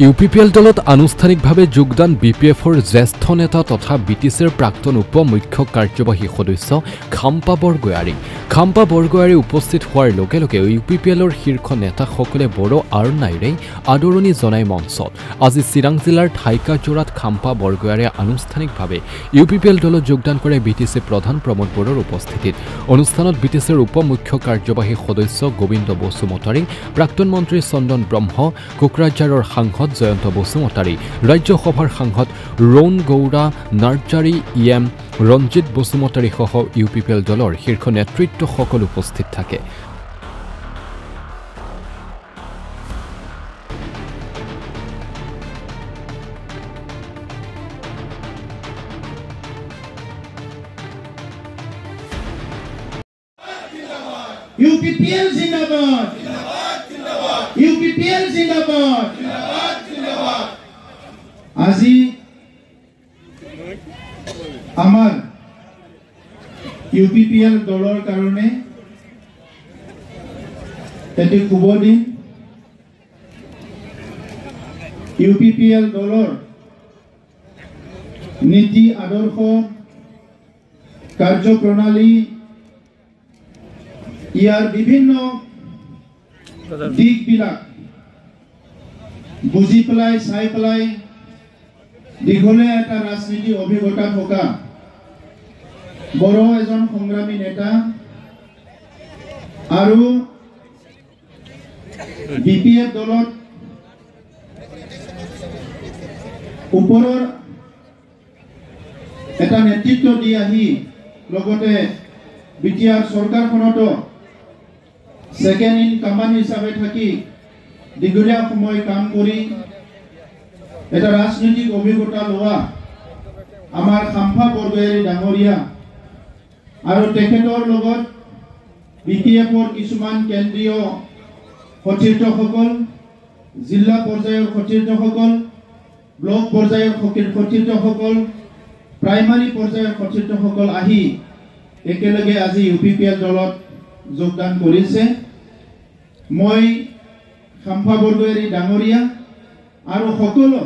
UPPL দলত আনুষ্ঠানিকভাৱে যোগদান বিপিএফৰ জ্যেষ্ঠ নেতা তথা বিটিচিৰ প্ৰাক্তন উপ মুখ্য কাৰ্যবাহী সদস্য খাম্পা বৰগোহাঁই। খাম্পা বৰগোহাঁই উপস্থিত হোৱাৰ লগে লগে ইউপিপিএলৰ শীৰ্ষ নেতাসকলে বড়ো আৰনাইৰে আদৰণি জনাই মঞ্চত। আজি চিৰাং জিলাৰ ঠাইকাজোৰাত খাম্পা বৰগোহাঁই আনুষ্ঠানিকভাৱে ইউপিপিএল দলত যোগদান কৰে বিটিচি প্ৰধান প্ৰমোদ বড়োৰ উপস্থিতিত। অনুষ্ঠানত বিটিচিৰ উপ মুখ্য কাৰ্যবাহী সদস্য গোবিন্দ বসুমতাৰী, প্ৰাক্তন মন্ত্ৰী চন্দন ব্ৰহ্ম, কোকৰাঝাৰৰ সাংসদ জয়ন্ত বসুমতাৰী, ৰাজ্যসভাৰ সাংসদ ৰৌন গৌড়া নাৰ্জাৰী, ইএম ৰঞ্জিত বসুমতাৰীসহ ইউপিপিএল দলৰ শীৰ্ষ নেতৃত্বসকল উপস্থিত থাকে। UPPL জিন্দাবাদ, UPPL জিন্দাবাদ। আজি আমাৰ UPPL দলৰ কাৰণে এটি শুভ দিন। UPPL দলৰ নীতি আদৰ্শ কাৰ্যপ্ৰণালী ইয়াৰ বিভিন্ন দিকবিলাক বুজি পেলাই চাই পেলাই দীঘলীয়া এটা ৰাজনীতি অভিজ্ঞতা থকা বড়ো এজন সংগ্ৰামী নেতা আৰু বিপিএফ দলত ওপৰৰ এটা নেতৃত্ব দি আহি লগতে বিটিআৰ চৰকাৰখনতো সেকেন্ড ইন কমান্ড হিচাপে থাকি দীঘলীয়া সময় কাম কৰি এটা ৰাজনৈতিক অভিজ্ঞতা লোৱা আমাৰ খাম্পা বৰগোহাঁই ডাঙৰীয়া আৰু তেখেতৰ লগত বিপিএফৰ কিছুমান কেন্দ্ৰীয় সতীৰ্থসকল, জিলা পৰ্যায়ৰ সতীৰ্থসকল, ব্লক পৰ্যায়ৰ সতীৰ্থসকল, প্ৰাইমাৰী পৰ্যায়ৰ সতীৰ্থসকল আহি একেলগে আজি ইউপিপিএল দলত যোগদান কৰিছে। মই খাম্পা বৰগোহাঁই ডাঙৰীয়া আৰু সকলো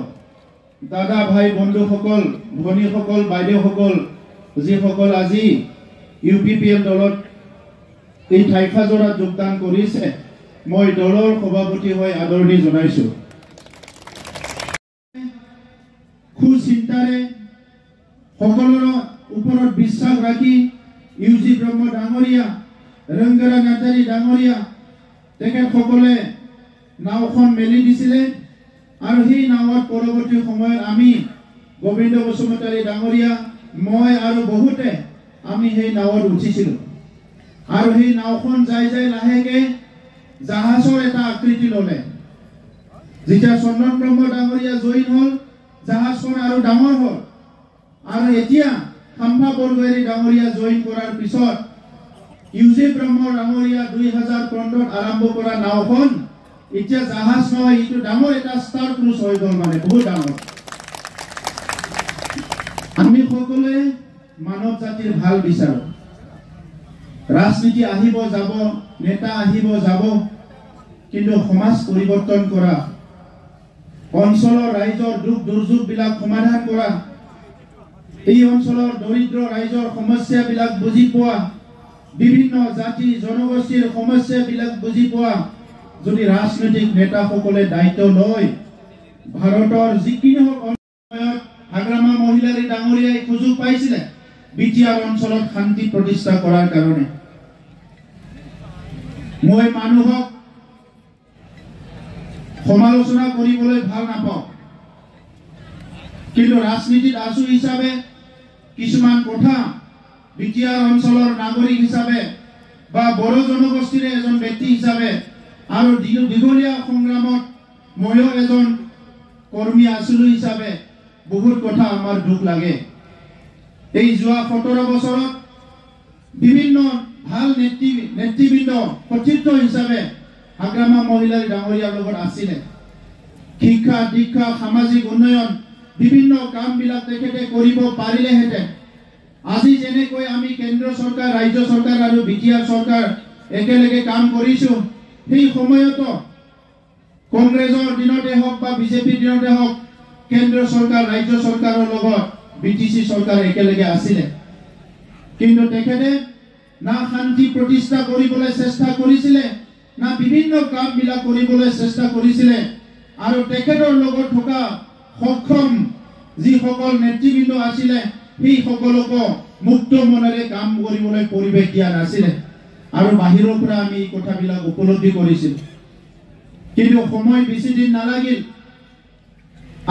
দাদা ভাই বন্ধুসকল, ভনীসকল, বাইদেউসকল যিসকল আজি ইউপিপিএল দলত এই ঠাইকাজোৰাত যোগদান কৰিছে, মই দলৰ সভাপতি হৈ আদৰণি জনাইছো। সুচিন্তাৰে সকলোৰে ওপৰত বিশ্বাস ৰাখি ইউজি ব্ৰহ্ম ডাঙৰীয়া, ৰংগৰা নাৰ্জাৰী ডাঙৰীয়া তেখেতসকলে নাওখন মেলি দিছিলে আৰু সেই নাৱত পৰৱৰ্তী সময়ত আমি গোবিন্দ বসুমতাৰী ডাঙৰীয়া, মই আৰু বহুতে আমি সেই নাৱত উঠিছিলো আৰু সেই নাওখন যাই যাই লাহেকে জাহাজৰ এটা আকৃতি ললে। যেতিয়া চন্দন ব্ৰহ্ম ডাঙৰীয়া জইন হল, জাহাজখন আৰু ডাঙৰ হল আৰু এতিয়া খাম্পা বৰগোহাঁই ডাঙৰীয়া জইন কৰাৰ পিছত ইউজি ব্ৰহ্ম ডাঙৰীয়া 2015 আৰম্ভ কৰা নাওখন এতিয়া জাহাজ নহয়, এইটো ডাঙৰ এটা ষ্টাৰ ক্ৰুজ হৈ গল, মানে বহুত ডাঙৰ। আমি সকলোৱে মানৱ জাতিৰ ভাল বিচাৰো। ৰাজনীতি আহিব যাব, নেতা আহিব যাব, কিন্তু সমাজ পৰিৱৰ্তন কৰা, অঞ্চলৰ ৰাইজৰ দুখ দুৰ্যোগ বিলাক সমাধান কৰা, এই অঞ্চলৰ দৰিদ্ৰ ৰাইজৰ সমস্যাবিলাক বুজি পোৱা, বিভিন্ন জাতি জনগোষ্ঠীৰ সমস্যাবিলাক বুজি পোৱা যদি ৰাজনৈতিক নেতাসকলে দায়িত্ব লয়, ভাৰতৰ যিকোনো সময়ত হাগ্ৰামা মহিলাৰী ডাঙৰীয়াই সুযোগ পাইছিলে বিটিআৰ অঞ্চলত শান্তি প্ৰতিষ্ঠা কৰাৰ কাৰণে। মই মানুহক সমালোচনা কৰিবলৈ ভাল নাপাওঁ, কিন্তু ৰাজনীতিত আছো হিচাপে কিছুমান কথা বিটিআৰ অঞ্চলৰ নাগৰিক হিচাপে বা বড়ো জনগোষ্ঠীৰ এজন ব্যক্তি হিচাপে আৰু দীঘলীয়া সংগ্ৰামত ময়ো এজন কৰ্মী আছিলো হিচাপে বহুত কথা আমাৰ দুখ লাগে। এই যোৱা 17 বছৰত বিভিন্ন ভাল নেতৃবৃন্দ সতীৰ্থ হিচাপে হাগ্ৰামা মহিলাৰী ডাঙৰীয়াৰ লগত আছিলে। শিক্ষা, দীক্ষা, সামাজিক উন্নয়ন বিভিন্ন কামবিলাক তেখেতে কৰিব পাৰিলেহেঁতেন। আজি যেনেকৈ আমি কেন্দ্ৰ চৰকাৰ, ৰাজ্য চৰকাৰ আৰু বিটিআৰ চৰকাৰ একেলগে কাম কৰিছো, সেই সময়তো কংগ্ৰেছৰ দিনতে হওক বা বিজেপিৰ দিনতে হওক কেন্দ্ৰীয় চৰকাৰ ৰাজ্য চৰকাৰৰ লগত বিটিসি চৰকাৰ একেলগে আছিলে কিন্তু তেখেতে না শান্তি প্ৰতিষ্ঠা কৰিবলৈ চেষ্টা কৰিছিলে না বিভিন্ন কামবিলাক কৰিবলৈ চেষ্টা কৰিছিলে আৰু তেখেতৰ লগত থকা সক্ষম যিসকল নেতৃবৃন্দ আছিলে সেই সকলকো মুক্ত মনেৰে কাম কৰিবলৈ পৰিৱেশ দিয়া নাছিলে আৰু বাহিৰৰ পৰা আমি এই কথাবিলাক উপলব্ধি কৰিছিলোঁ কিন্তু সময় বেছি দিন নালাগিল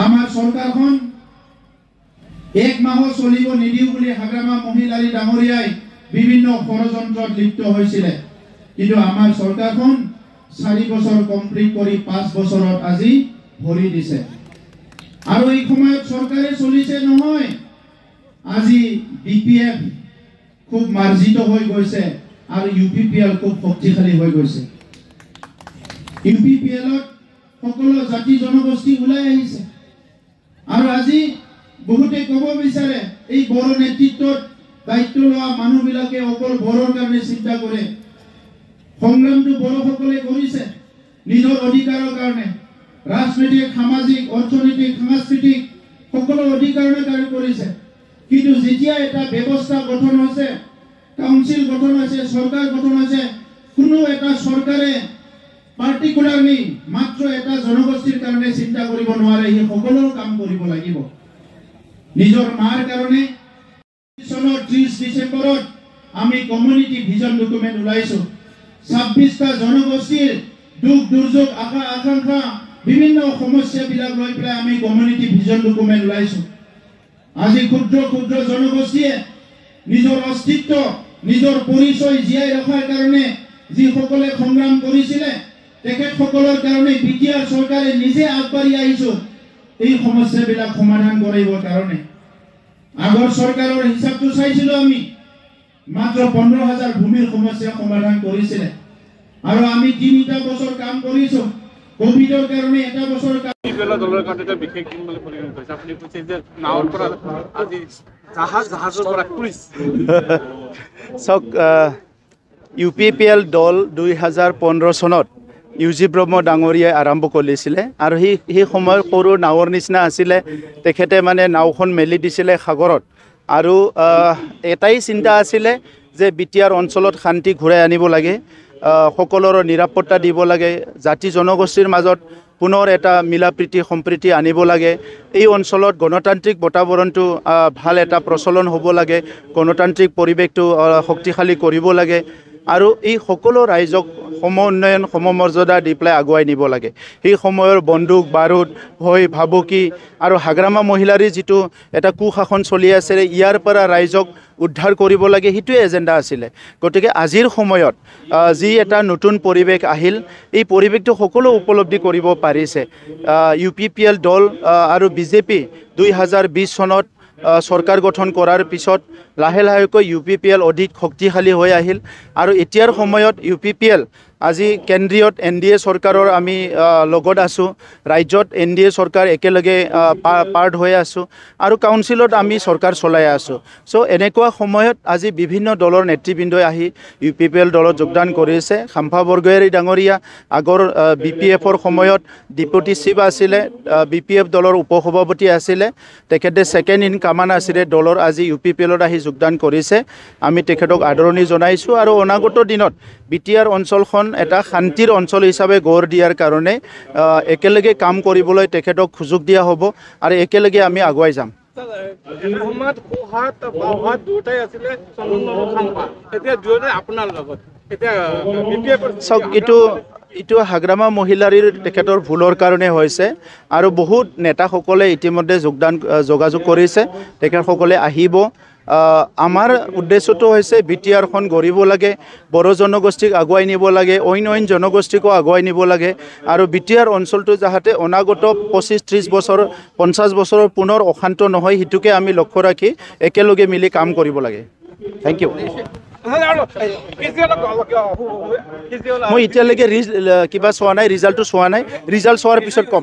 আমাৰ চৰকাৰখন এক মাহ চলিব নিদিও বুলি হাগ্ৰামা মহিলাৰী ডাঙৰীয়াই বিভিন্ন ষড়যন্ত্ৰত লিপ্ত হৈছিল কিন্তু আমাৰ চৰকাৰখন 4 বছৰ কমপ্লিট কৰি 5 বছৰত আজি ভৰি দিছে আৰু এই সময়ত চৰকাৰে চলিছে নহয় আজি বিপিএফ খুব মাৰ্জিত হৈ গৈছে আৰু ইউপিপিএল খুব শক্তিশালী হৈ গৈছে ইউপিপিএলত সকলো জাতি জনগোষ্ঠী ওলাই আহিছে আৰু আজি বহুতে ক'ব বিচাৰে এই বড় নেতৃত্বত দায়িত্ব লোৱা মানুহবিলাকে অকল বড়ৰ কাৰণে চিন্তা কৰে সংগ্ৰামটো বড়সকলে কৰিছে নিজৰ অধিকাৰৰ কাৰণে ৰাজনৈতিক সামাজিক অৰ্থনৈতিক সাংস্কৃতিক সকলো অধিকাৰৰ কাৰণে কৰিছে কিন্তু যেতিয়া এটা ব্যৱস্থা গঠন হৈছে কাউন্সিল গঠন হৈছে চৰকাৰ গঠন হৈছে কোনো এটা চৰকাৰে পাৰ্টিকুলাৰলি মাত্ৰ এটা জনগোষ্ঠীৰ কাৰণে চিন্তা কৰিব নোৱাৰে এই সকলো কাম কৰিব লাগিব নিজৰ মাৰ কাৰণে 30 ডিসেম্বৰত আমি কমিউনিটি ভিজন ডকুমেন্ট উলাইছো 26টা জনগোষ্ঠীৰ দুখ দুৰ্যোগ আকাংক্ষা বিভিন্ন সমস্যা বিলাক লৈ পেলাই আমি কমিউনিটি ভিজন ডকুমেন্ট উলাইছো আজি ক্ষুদ্ৰ ক্ষুদ্ৰ জনগোষ্ঠীয়ে নিজৰ অস্তিত্ব নিজৰ পৰিচয় জীয়াই ৰখাৰ কাৰণে যি সকলে সংগ্ৰাম কৰিছিল তেখেত সকলৰ কাৰণে বিটিআৰ চৰকাৰে নিজে আগবাঢ়ি আহিছো এই সমস্যা বিলাক সমাধান কৰিবৰ কাৰণে আগৰ চৰকাৰৰ হিচাপটো চাইছিলো আমি মাত্ৰ 15000 ভূমিৰ সমস্যা সমাধান কৰিছিল আৰু আমি 3টা বছৰ কাম কৰিছো কোভিডৰ কাৰণে এটা বছৰ কাম বেলা দলৰ কাৰ্যটা বিশেষ দিন বুলি পৰিগণিত কৰিছে আপুনি কৈছে যে নাওৰ পৰা আজি জাহাজৰ পৰা ক্ৰুইজ সক ইউপিপিএল দল 2015 চনত ইউজি ব্ৰহ্ম ডাঙৰীয়াই আৰম্ভ কৰিছিলে আৰু সেই সময়ৰ সৰু নাওৰ নিচিনা আছিলে তেখেতে মানে নাওখন মেলি দিছিলে সাগৰত আৰু এটাই চিন্তা আছিলে যে বিটিআৰ অঞ্চলত শান্তি ঘূৰাই আনিব লাগে সকলোৰে নিৰাপত্তা দিব লাগে জাতি জনগোষ্ঠীৰ মাজত পুনৰ এটা মিলাপ্ৰীতি সম্প্ৰীতি আনিব লাগে এই অঞ্চলত গণতান্ত্ৰিক বাতাবৰণটো ভাল এটা প্ৰচলন হ'ব লাগে গণতান্ত্ৰিক পৰিৱেশটো শক্তিশালী কৰিব লাগে আৰু এই সকলো ৰাইজক সম উন্নয়ন সমমৰ্যাদা দি পেলাই আগুৱাই নিব লাগে সেই সময়ৰ বন্দুক বাৰুদ ভয় ভাবুকি আৰু হাগ্ৰামা মহিলাৰী যিটো এটা কুশাসন চলি আছে ইয়াৰ পৰা ৰাইজক উদ্ধাৰ কৰিব লাগে সেইটো এজেন্ডা আছিল গতিকে আজিৰ সময়ত যি এটা নতুন পৰিৱেশ আহিল এই পৰিৱেশটো সকলো উপলব্ধি কৰিব পাৰিছে ইউপিপিএল দল আৰু বিজেপি 2020 চনত চৰকাৰ গঠন কৰাৰ পিছত লাহে লাহেকৈ ইউপিপিএল অধিক শক্তিশালী হৈ আহিল আৰু এতিয়াৰ সময়ত ইউপিপিএল আজি কেন্দ্ৰীয়ত এনডিএ চৰকাৰৰ আমি লগত আছো ৰাজ্যত এনডিএ চৰকাৰ একেলগে পাৰ্ট হৈ আছো আৰু কাউন্সিলত আমি চৰকাৰ চলাই আছো সো এনেকুৱা সময়ত আজি বিভিন্ন দলৰ নেতৃবৃন্দই আহি ইউপিপিএল দলত যোগদান কৰিছে খাম্পা বৰগোহাঞি ডাঙৰীয়া আগৰ বিপিএফৰ সময়ত ডিপুটি চিফ আছিলে বিপিএফ দলৰ উপসভাপতি আছিলে তেখেতে সেকেন্ড ইন কামান আছিলে দলৰ আজি ইউপিপিএলত আহি যোগদান কৰিছে আমি তেখেতক আদৰণি জনাইছো আৰু অনাগত দিনত বিটিআৰ অঞ্চলখন এটা শান্তিৰ অঞ্চল হিচাপে গঢ় দিয়াৰ কাৰণে একেলগে কাম কৰিবলৈ তেখেতক সুযোগ দিয়া হ'ব আৰু একেলগে আমি আগুৱাই যাম মোহাম্মদ কোহাত বাহাত দুটাই আছিল চন্দন খাম্পা এতিয়া দুয়োটা আপোনাৰ লগত এতিয়া বিপিএফ সক ইটো হাগ্ৰামা মহিলাৰীৰ তেখেতৰ ভুলৰ কাৰণে হৈছে আৰু বহুত নেতাসকলে ইতিমধ্যে যোগাযোগ কৰিছে তেখেতসকলে আহিব আমাৰ উদ্দেশ্যটো হৈছে বিটিআৰখন গঢ়িব লাগে বড় জনগোষ্ঠীক আগুৱাই নিব লাগে অইন জনগোষ্ঠীকো আগুৱাই নিব লাগে আৰু বিটিআৰ অঞ্চলটো যাতে অনাগত 25-30 বছৰ 50 বছৰৰ পুনৰ অশান্ত নহয় হিতুকে আমি লক্ষ্য ৰাখি একেলগে মিলি কাম কৰিব লাগে থ্যাংক ইউ মই এতিয়ালৈকে কিবা চোৱা নাই, ৰিজাল্টটো চোৱা নাই, ৰিজাল্ট চোৱাৰ পিছত ক'ম।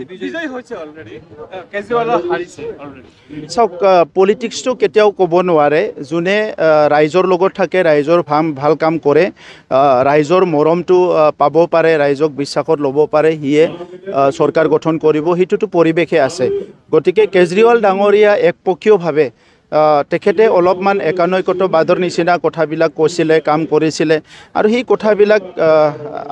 চাওক, পলিটিক্সটো কেতিয়াও ক'ব নোৱাৰে। যোনে ৰাইজৰ লগত থাকে, ৰাইজৰ ভাল কাম কৰে, ৰাইজৰ মৰমটো পাব পাৰে, ৰাইজক বিশ্বাসত ল'ব পাৰে, সিয়ে চৰকাৰ গঠন কৰিব, সেইটোতো পৰিৱেশে আছে। গতিকে কেজৰিৱাল ডাঙৰীয়া একপক্ষীয়ভাৱে তেখেতে অলপমান একানৈকতবাদৰ নিচিনা কথাবিলাক কৈছিলে, কাম কৰিছিলে, আৰু সেই কথাবিলাক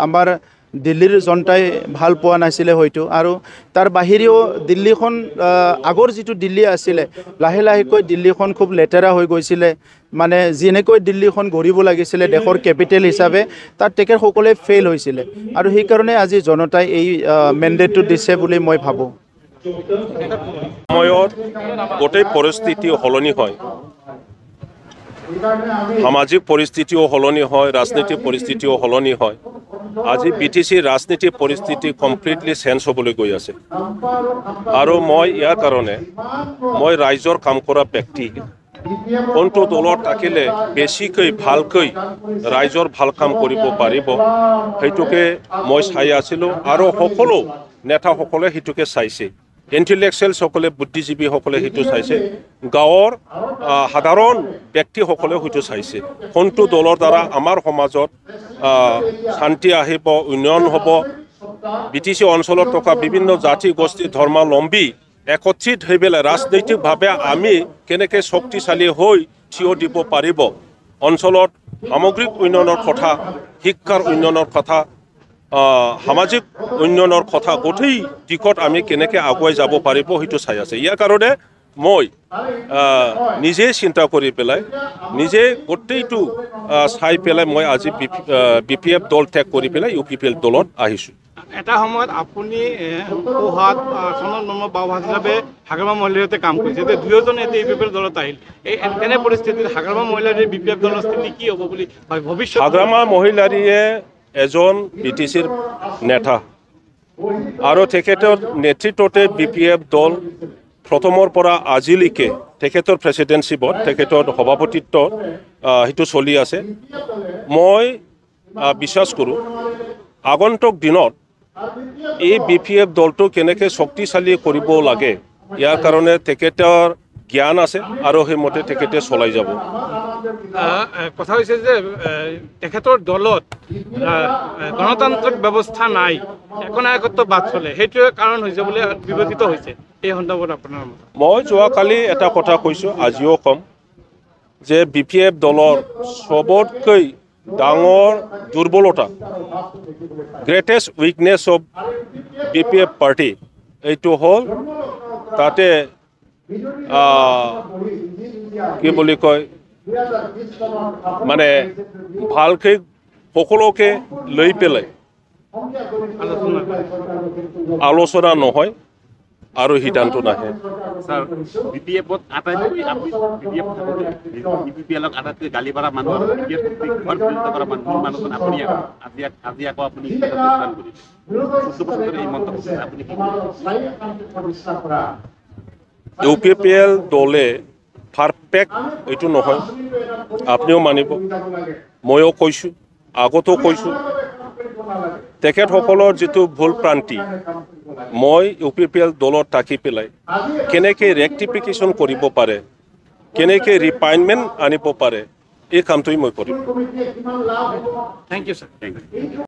আমাৰ দিল্লীৰ জনতাই ভাল পোৱা নাছিলে হয়তো। আৰু তাৰ বাহিৰেও দিল্লীখন আগৰ যিটো দিল্লী আছিলে, লাহে লাহেকৈ দিল্লীখন খুব লেতেৰা হৈ গৈছিলে। মানে যেনেকৈ দিল্লীখন গঢ়িব লাগিছিলে দেশৰ কেপিটেল হিচাপে, তাত তেখেতসকলে ফেইল হৈছিলে, আৰু সেইকাৰণে আজি জনতাই এই মেণ্ডেটটো দিছে বুলি মই ভাবোঁ। সময়ত গোটেই পৰিস্থিতি সলনি হয়, সামাজিক পৰিস্থিতিও সলনি হয়, ৰাজনৈতিক পৰিস্থিতিও সলনি হয়। আজি BTCৰ ৰাজনীতিক পৰিস্থিতি কমপ্লিটলি চেঞ্জ হ'বলৈ গৈ আছে, আৰু মই ইয়াৰ কাৰণে মই ৰাইজৰ কাম কৰা ব্যক্তি। কোনটো দলত থাকিলে বেছিকৈ ভালকৈ ৰাইজৰ ভাল কাম কৰিব পাৰিব সেইটোকে মই চাই আছিলোঁ, আৰু সকলো নেতাসকলে সেইটোকে চাইছে। ইণ্টেলেকচুৱেলসকলে, বুদ্ধিজীৱীসকলে সেইটো চাইছে, গাঁৱৰ সাধাৰণ ব্যক্তিসকলে সেইটো চাইছে। কোনটো দলৰ দ্বাৰা আমাৰ সমাজত শান্তি আহিব, উন্নয়ন হ'ব, BTC অঞ্চলত থকা বিভিন্ন জাতি গোষ্ঠী ধৰ্মাৱলম্বী একত্ৰিত হৈ পেলাই ৰাজনৈতিকভাৱে আমি কেনেকৈ শক্তিশালী হৈ থিয় দিব পাৰিব, অঞ্চলত সামগ্ৰিক উন্নয়নৰ কথা, শিক্ষাৰ উন্নয়নৰ কথা, সামাজিক উন্নয়নৰ কথা, গোটেই দিশত আমি কেনেকৈ আগুৱাই যাব পাৰিব সেইটো চাই আছে। ইয়াৰ কাৰণে মই নিজে চিন্তা কৰি পেলাই, নিজে গোটেইটো চাই পেলাই মই আজি BPF দল ত্যাগ কৰি পেলাই UPPL দলত আহিছোঁ। এটা সময়ত আপুনি সোহাত চনত বাওভাগ হিচাপে হাগ্ৰামা মহিলাতে কাম কৰিছে, এতিয়া দুয়োজনে এতিয়া UPPL দলত আহিল। এই এনে পৰিস্থিতিত হাগ্ৰামা মহিলাৰীৰ BPF দলৰ স্থিতি কি হ'ব বুলি ভৱিষ্যত? হাগ্ৰামা মহিলাৰীয়ে এজন BTCৰ নেতা, আৰু তেখেতৰ নেতৃত্বতে BPF দল প্ৰথমৰ পৰা আজিলৈকে তেখেতৰ প্ৰেচিডেণ্টশ্বিপত, তেখেতৰ সভাপতিত্বত সেইটো চলি আছে। মই বিশ্বাস কৰোঁ আগন্তুক দিনত এই BPF দলটো কেনেকৈ শক্তিশালী কৰিব লাগে, ইয়াৰ কাৰণে তেখেতৰ জ্ঞান আছে, আৰু সেইমতে তেখেতে চলাই যাব। কথা হৈছে যে তেখেতৰ দলত গণতান্ত্ৰিক ব্যৱস্থা নাই, একনায়কত্ববাদ চলে, সেইটোৱে কাৰণ হৈছে বুলি বিবেচিত হৈছে। এই সন্দৰ্ভত আপোনাৰ মত? মই যোৱাকালি এটা কথা কৈছোঁ, আজিও ক'ম, যে BPF দলৰ চবতকৈ ডাঙৰ দুৰ্বলতা, greatest weakness of BPF party, এইটো হ'ল তাতে কি বুলি কয়, মানে ভালকৈ সকলোকে লৈ পেলাই আলোচনা নহয় আৰু সিদ্ধান্ত নাহে। স্যাৰ, BPFত আটাইতকৈ BPLক আটাইতকৈ গালি পাৰা মানুহ, কৰা মানুহজন আপুনি আজি আকৌ আপুনি এই মন্তব্য আপুনি UPPL দলে পাৰফেক্ট এইটো নহয়, আপুনিও মানিব, ময়ো কৈছোঁ, আগতো কৈছোঁ, তেখেতসকলৰ যিটো ভুল প্ৰান্তি, মই UPPL দলত থাকি পেলাই কেনেকৈ ৰেক্টিফিকেশ্যন কৰিব পাৰে, কেনেকৈ ৰিফাইনমেণ্ট আনিব পাৰে, এই কামটোৱেই মই কৰিম। Thank you sir.